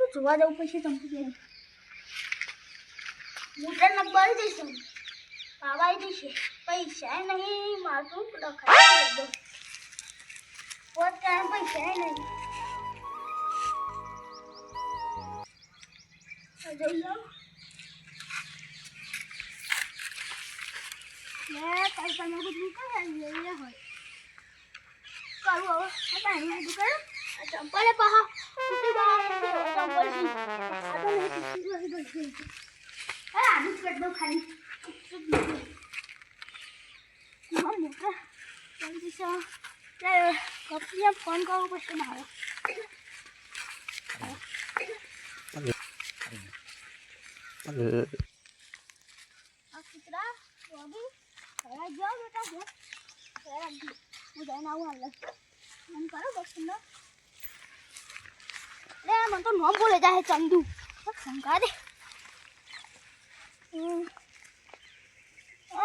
જોવા જવું પડશે તમને બેન મોટર નંબર દઈશું પાવાઈ દઈશે પૈસા નહીં મારું લખાય પોત કામ પૈસા નહીં જઈ લો મેં પૈસા નું બધું કરાવી હોય કરું હવે પાણી દુકાન ચંપલ પહા તૂટી ગયા ચંપલ જી આ તો નહીં તૂટી ગઈ અરે આનું જ કરી દો ખાલી મોટા જલ્દી સો કપડીને ફોન કરવો પડશે મારે આ કૂતરા રોબી ઘરે જાઓ બેટા ઘેર હું જઈને આવું હાલ મને કરો બસ લે મને તો નામ બોલે જાય ચંદુ શંકા દે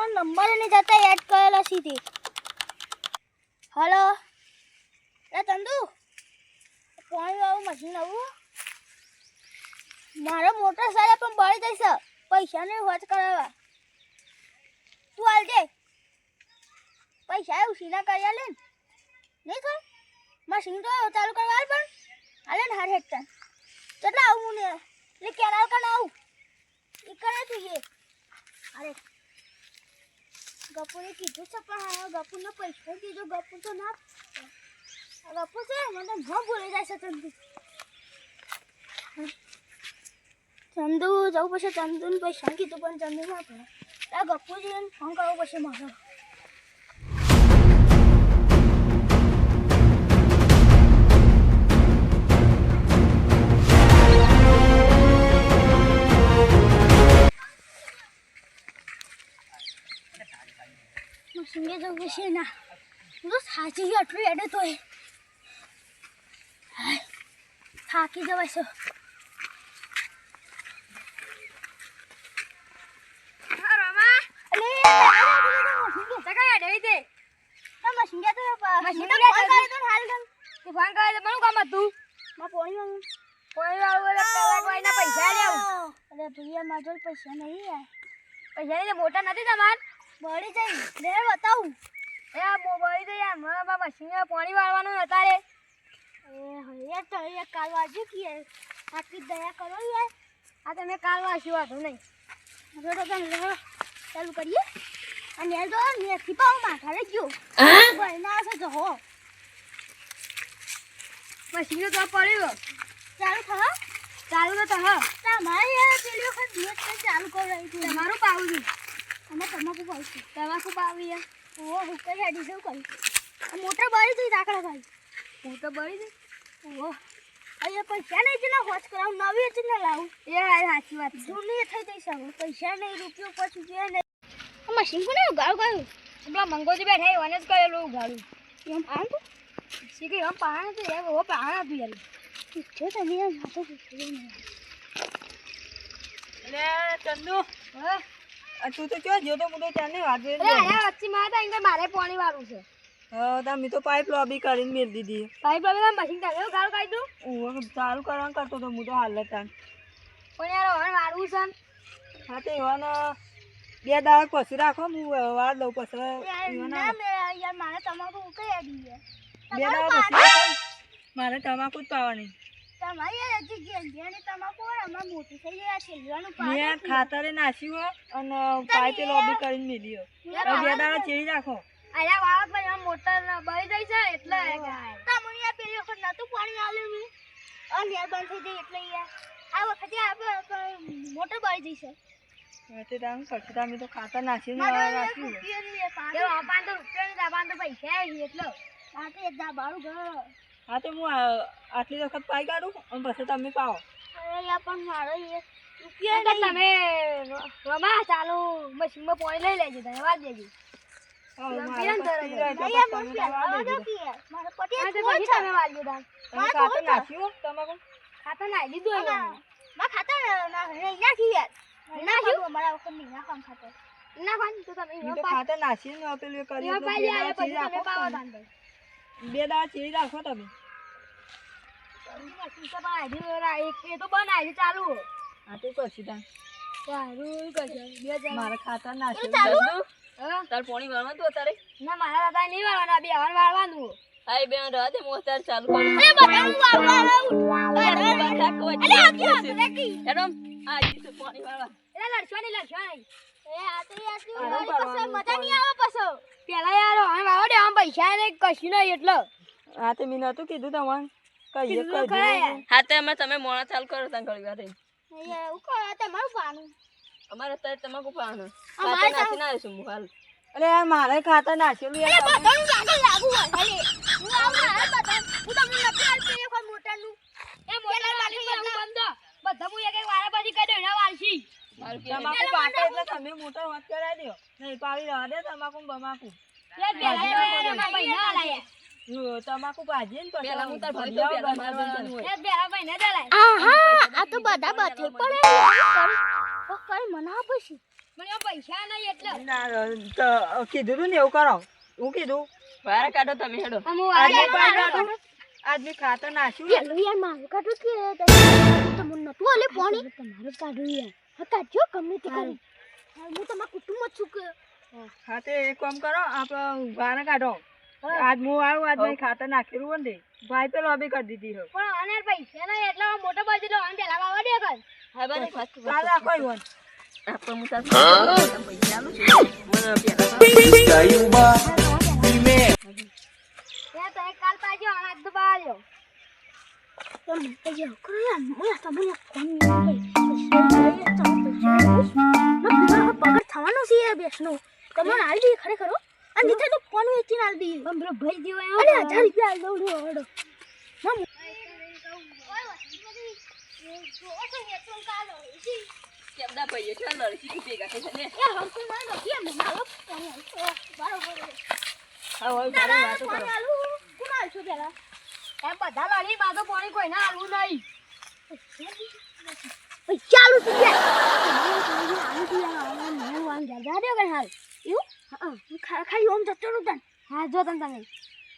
નંબર એને જતા એડ કરેલા સીધી હલો એ ચંદુ પાણી આવું મશીન આવું મારો મોટર સારા પણ બળી જશે પૈસા નહીં હોચ કરાવવા તું હાલ દે પૈસા એવું સીના કરી આલે ને નહીં થાય મશીન તો ચાલુ કરવા હાલ પણ હાલે ને હાર હેઠતા કેટલા આવું ને એટલે કેનાલ કાન આવું એ કરે તું એ અરે ગપુરે કીધું છે પણ ગપુરને પૈસા દીધો ગપુર તો ના ગપુર છે મને ન બોલી જાય છે ચંદુ જવું પડશે ચંદુને પૈસા કીધું પણ ચંદુ ના પડે આ ગપુજીને ફોન કરવો પડશે મારો મશીને જવું પડશે ના હું તો સાચી આટલું એડે તો થાકી જવાય છે મોટા નથી તમાર બળી જઈ લે બતાવું એ બળી જઈ મશીન પાણી વાળવાનું હતા રે એ તો એ કાલ વાજુ કે આટલી દયા કરો યાર આ તમે કાલ વાંચ્યું વાંધો નહીં હવે તો ચાલુ કરીએ અને તો મેથી પાવ માથા રે ગયો ના છે જો હો મશીન તો પડ્યો ચાલુ થા ચાલુ તો થા તમારે પેલી વખત મેચ ચાલુ કરાવી હતી તમારું પાવું છે અમે તમાકુ પાવું તમાકુ પાવી ઓ હું કઈ હેડી જવું કરી મોટર બળી જઈ દાખલા ભાઈ મોટર બળી જઈ ઓ અહીંયા પૈસા નહીં છે ને હોચ કરાવું નવી જ ને લાવું એ સાચી વાત જૂની થઈ જઈશ હવે પૈસા નહીં રૂપિયો પછી જે નહીં મશીન કોને ઉગાડું ગયું પેલા મંગોજી બેઠા એને જ કરેલું ઉગાડું એમ પાણ તો શીખી એમ પાણ હતું યાર ઓ પાણ હતું યાર જો તમે યાર હાથો પૂછ્યો નહીં એટલે ચંદુ હા તું તો ક્યાં ગયો તો હું તો ચાને વાગે વચ્ચે મારે પાણી વાળું છે તમે તો પાઇપ લોબી કરીને મેળ દીધી પાઇપ લોબી મશીન ચાલ્યો ગાળ કાઢી દઉં ચાલુ કરવાનું કરતો તો હું તો હાલ હતા પણ યાર હવે વાળવું છે હા તો એવાને 2 દાડા પછી રાખો હું વાર દઉં પછી મારે તમાકુ કઈ આવી ગયા 2 દાડા પછી મારે તમાકુ જ પાવાની તમારી હજી તમાકુ અમારે મોટી થઈ ગયા છેલ્લાનું મેં ખાતરે નાખ્યું અને પાઇપે લોબી કરીને મેલ્યો 2 દાડા ચેરી રાખો અરે વાળા ભાઈ મોટર બળી જાય છે એટલે તમને આ પેલી વખત નતું પાણી આલ્યું મે અને યાર બંધ થઈ જાય એટલે યાર આ વખતે આપણે મોટર બળી જઈ છે તે દામ કરતા તમે તો ખાતર નાખીને રાખ્યું એ અપાન તો રૂપિયાની દાબાન તો પૈસા એટલે આ તો એક દાબાળું ઘર હા તો હું આટલી વખત પાઈ કાઢું અને પછી તમે પાવો અરે યાર પણ મારો રૂપિયા તમે રમા ચાલુ મશીનમાં પાણી લઈ લેજો ધન્યવાદ દેજો બે દાડા ચીરી રાખો તમે તો બનાવી ચાલુ આ તો કશું તા સારું કશે મારા ખાતા નાખે તાર પોણી વાળવા તો તારે ના મારા દાદા નહીં વાળવાના બે હવાર વાળવાનું હાય બેન રહે દે મો તાર ચાલુ કર એ બધા હું વાળવા એડમ આ જી પોણી વાળવા એટલે લડશો નહીં એ આતરી મજા નહીં આવે પછો પેલા યાર હવે વાળો દે આમ પૈસા ને કશું નહીં એટલે આ તો મેં નતું કીધું તમને કહીએ હા તે અમે તમે મોણા ચાલુ કરો તાં ઘણી વાર એવું કહો તમારું પાનું અમારે અત્યારે તમાકુ પાવાનું ખાતે નાખી ના આવીશું હું હાલ અરે યાર મારે ખાતા નાખેલું યાર લાગુ હોય હું આવું બધા હું તમને નથી આપી એ કોઈ મોટરનું એ મોટર વાળી હું બંધ બધા હું એક વારા પછી કાઢ્યો એના વાલસી તમાકુ પાકે એટલે તમે મોટર વાત કરાવી દો નહીં પાવી રહેવા દે તમાકુ બમાકુ તમાકુ ભાજી ને પછી પેલા હું તાર ભાઈ તો પેલા મારવાનું હોય આ તો બધા બથે પડે કઈ મના પછી મને પૈસા નહીં એટલે કીધું તું ને એવું કરો હું કીધું વારા કાઢો તમે હેડો આદમી ખાતર નાખ્યું પેલું યાર મારું કાઢું કે તમને નતું આલે પાણી તમારું કાઢું યાર હા કાઢજો ગમે તે કરી હું તમારા કુટુંબ જ છું કે હા તે એક કામ કરો આપણે વારા કાઢો આજ હું આવું આજ મેં ખાતર નાખેલું હોય ને ભાઈ તો લોબી કરી દીધી હોય પણ આને પૈસા નહીં એટલે મોટો બાજુ લો અને પેલા વાવા દે કર હા બસ ચાલ રાખો ઈવન આપણે હું તાર પૈસા આલું છું મને પેલા યાર તો એક કાલ પાજો અને આજ તો બાળ્યો તમે તો જો કરો યાર મને તમને કોણ પગાર થવાનો છે યાર બેસનો તમને આલી દે ખરેખર અને નીચે તો ફોન વેચીને આલી દે બમ્બરો ભાઈ દેવો અરે 1000 રૂપિયા આલ દઉં હડો મમ કેમડા ભાઈએ ચાલ લડકી ભેગા થઈ ને એ હમકો ના દો કેમ મારો બરોબર હા હોય બારે વાતો કરો કોણ આલছো પેલા એમ બધા લડી માં તો પાણી કોઈ ના આલવું નહીં ચાલુ તું કે ખાલી ઓમ જતો રહું તને હા જો તને તમે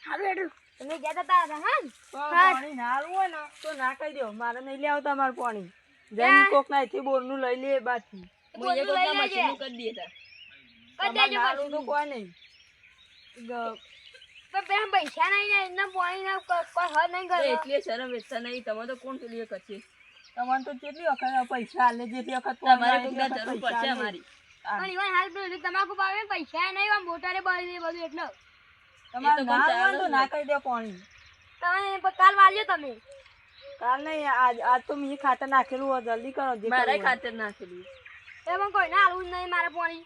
હારું એડું તમે ગયા તા હા પાણી ના આલવું હોય ને તો ના કહી દો મારે નહીં લેવું તમારું પાણી જઈને કોક નાથી બોરનું લઈ લે બાથી હું એક વખત મશીન કરી દઈએ તા કરી દેજો તો કોઈ નહીં પણ બેન પૈસા નહીં ને એના પાણી ના કોઈ હદ નહીં કરે એટલે શરમ વેચતા નહીં તમે તો કોણ પેલી એક છે તમને તો કેટલી વખત પૈસા આલે જેટલી વખત તમારે કોક ના જરૂર પડશે અમારી પણ ઈવન હાલ પેલું તમાકુ પાવે પૈસા નહીં આમ મોટરે બળી દે બધું એટલે તમારે ના હોય તો ના કહી દો પાણી તમે કાલ વાળજો તમે કાલ નહીં આજ તો મેં ખાતર નાખેલું હોય જલ્દી કરો જે મારે ખાતર નાખેલું એમાં કોઈ ના હાલવું નહીં મારે પાણી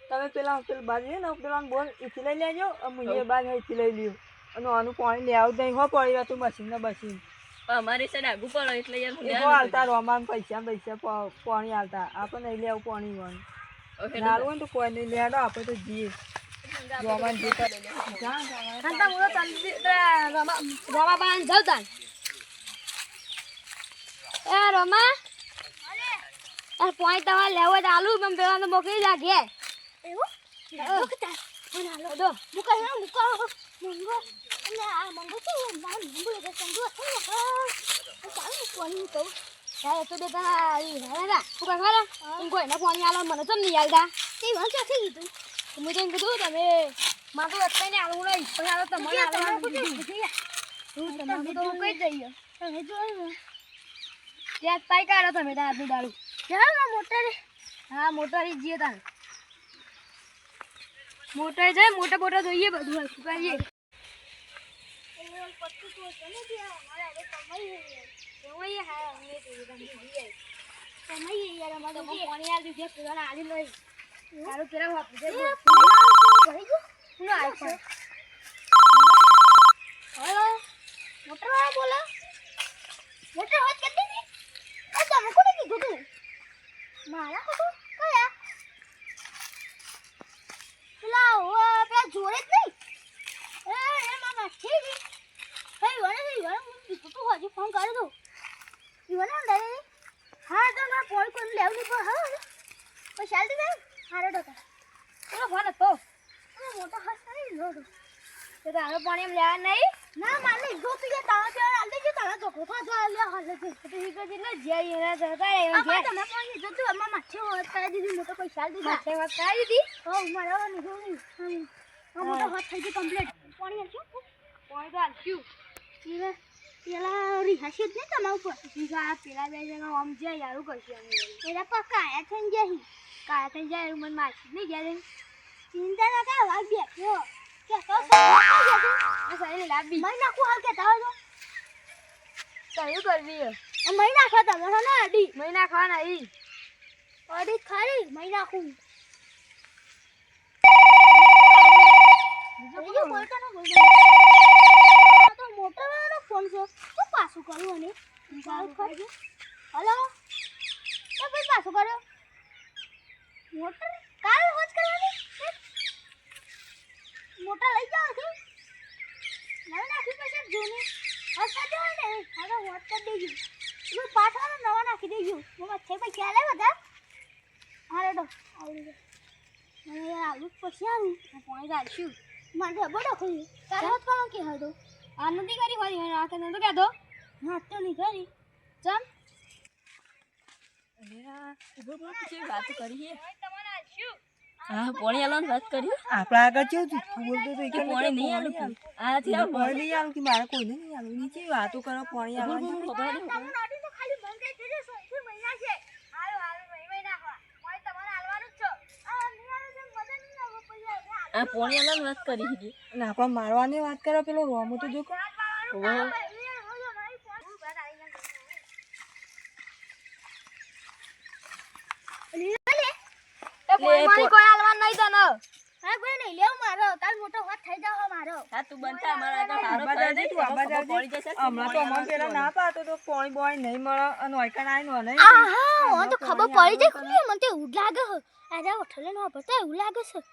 તમે પેલા બાજુ ને પેલા બોલ ઈથી લઈ લેજો હું એ બાદ ઈથી લઈ લ્યો અને આનું પાણી લે આવું નહીં હો પડી હતું મશીન ને મશીન અમારી સાઈડ આગુ પડો એટલે યાર હાલતા રોમાન પૈસા પાણી હાલતા આપણે નહીં લેવું પાણી વન નાલું હોય ને તો કોઈ નહીં લેડો આપણે તો જઈએ રોમાન જે કરે રમા બાન જવતા એ રમા આ પોઈન્ટ તમારે લેવો જ આલુ પણ પેલા તો મોકલી લાગે એવું હા મોટર જઈએ તાર મોટર છે મોટા મોટા જોઈએ બધું સુકાઈએ મારા કશું કયા પેલા જોડે જ નહીં એ મામા ઠીક હે વણે તું હજી ફોન કરી દો ઈવને અંદર હા તો ના પોઈ કોણ લેવ ની પર હા તો ચાલતી ને હારે ડોકા તો ફોન હતો મોટા હાથ નહીં લોડો તો તારો પાણી એમ લેવા નહીં ના મારે જો તું તારા ચાલ આલ દેજો તારા તો કોઠા જો તમે પાણી જો તું અમાર માથે વાત કરાવી દીધી મોટો પૈસા દીધા માથે વાત કરાવી દીધી હો મારા નીકળી મોટો હાથ થઈ ગયો કમ્પ્લીટ પાણી આલજો પાણી તો આલશું પેલા રિહાશી જ ને તમારા ઉપર સીધા પેલા બે જણા આમ જાય યારું કરશે પેલા પક્કા આયા થઈને જાય કાયા થઈને જાય મને મારશે નહીં ગયા ચિંતા ના કર વાગ બેઠો કે તો આ સારી લાબી મય નાખું હાલ કે તાવ જો કયું કરવી મય નાખવા તમારે ના અડી મય નાખવા નહીં અડી ખરી મય નાખું બીજો બોલતા ના બોલતા તો મોટર વાળો ફોન છે તો પાછું કરું અને ચાલુ કરજો હેલો તો ભાઈ પાછું કરો મોટર કાલ હોજ કરવાની મોટર લઈ જાવ છે નવા નાખી પછી જોને હસતા જો ને હવે હોજ કરી દેજો હું પાછળ નવા નાખી દેજો મમ્મા છે ભાઈ ખ્યાલ આવે બધા હારે તો આવડી ગયો મને યાર આલુ પછી આવું પાણી ગાળશું મારે બડો ખોઈ કાલ હોજ કરો કે હતો આ નથી કરી હોરી રાતે નતો કહેતો ના તો નહીં કરી ચમ વાત કરી હા પાણી આલવાની વાત કરી આપણા આગળ કેવું જૂઠું બોલતો તો કે પાણી નહીં આલું આ થી આ પાણી નહીં આલું કે મારે કોઈને નહીં આલું નીચે વાતો કરો પાણી આવવાનું ખબર તમને નાડી તો ખાલી બંધ કરી દેજો સોથી મહિના છે હાલો હાલો મહિના નાખવા પાણી તમારે આલવાનું જ છો આ નિયાનો જે મદદ નહીં આવો પછી આ પાણી આલવાની વાત કરી હતી અને આપણે મારવાની વાત કરો પેલો રોમો તો જો કોઈ આલવા નહીં તને હા કોઈ નહીં લેવ મારો કાલ મોટો વાત થઈ જાવ મારો હા તું બનતા અમારા તો હારો આબા કરી દે તું આબા પડી જશે હમણાં તો અમારે પેલા ના પાતો તો પાણી બોય નહીં મળે અને ઓયકણ આવીને વલે આહા તો ખબર પડી જાય ખુલી મને તો એવું લાગે છે આજે ઉઠલે નો પતા એવું લાગે છે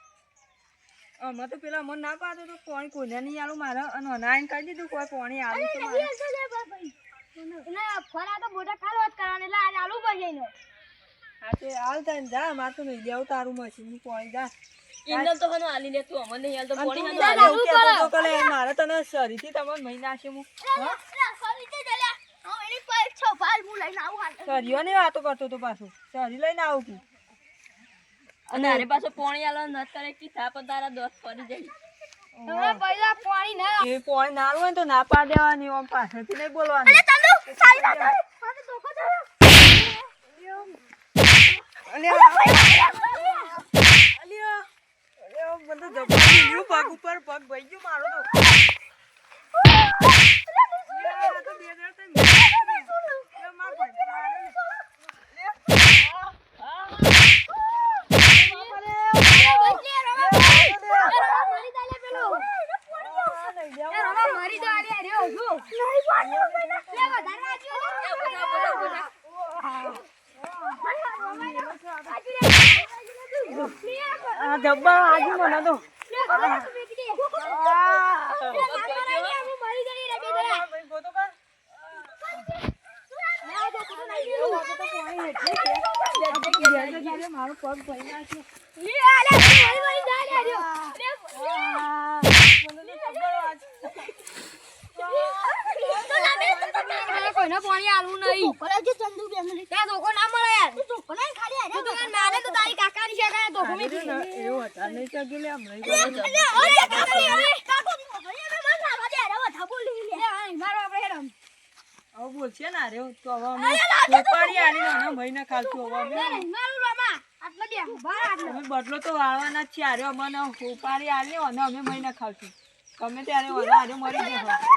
હમણાં તો પેલા મને ના પાતો તો પાણી કોઈને નહીં આલું મારે અને અનાઈને કહી દીધું કોઈ પાણી આલું તો મારે ફરા તો મોટા કાલ વાત કરવાને એટલે આજે આલુ પડી જાય હા તે હાલ થાય ને જા મારે તો નહીં લેવું તારું મશીનનું પાણી જા ઇન્દલ તો હનો આલી લે તું અમને નહીં આલ તો અને પાણી તું ના ના એવું કહેતો તો કે લે મારે તને સરીથી તમને મહિના છે હું સરીઓની વાતો કરતો તો પાછું સરી લઈને આવું કી અને અરે પાછો પાણી આલવાની વાત કરે કે થાપ તારા દોસ્ત પડી જાય તમે પહેલા પાણી ના એ પાણી ના આલું હોય ને તો ના પાડ દેવાની આમ પાછળથી નહીં બોલવાનું પગ ઉપર પગ ભાઈ ગયો મારો ડબ્બા આજે મને તો મારો પગ ભાઈ નાખ્યો કોઈને પાણી આલવું નહીં ચંદુ ત્યાં ધોકો ના મળે યાર ધોકો ના ખાલી તો મારે તો તારી કાકાની છે ધોકો મેં એવું હતા નહીં ચાલ્યું લે હમણાં હવે બોલશે ને અરે તો હવે અમે ઉપાડી આલી ને મહિના ખાલશું હવે અમે બદલો તો વાળવાના જ છે અરે અમને ઉપાડી આલી અને અમે મહિના ખાલશું ગમે ત્યારે ઓલા અરે મરી જશે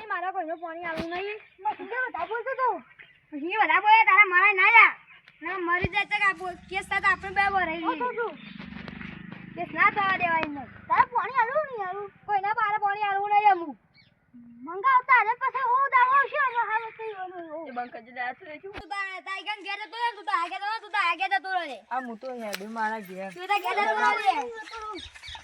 મારા કોઈનો પાણી આવું નહીં બધા બોલતો તો પછી બધા બોલે તારા મારા ના જા ના મરી જાય તો કેસ થતા આપણે બે ભરાઈ કેસ ના થવા દેવાય નહીં તારા પાણી આલું નહીં આલું કોઈના પારે પાણી આલું નહીં અમુક મંગાવતા અરે પછી હું દાવો છે હાલ એ બંકા જે દાત રે છું તું તાઈ ગન ઘેર જતો રે તું તો આગે જતો રે આ હું તો હેડ મારા ઘેર તું તો ઘેર જતો રે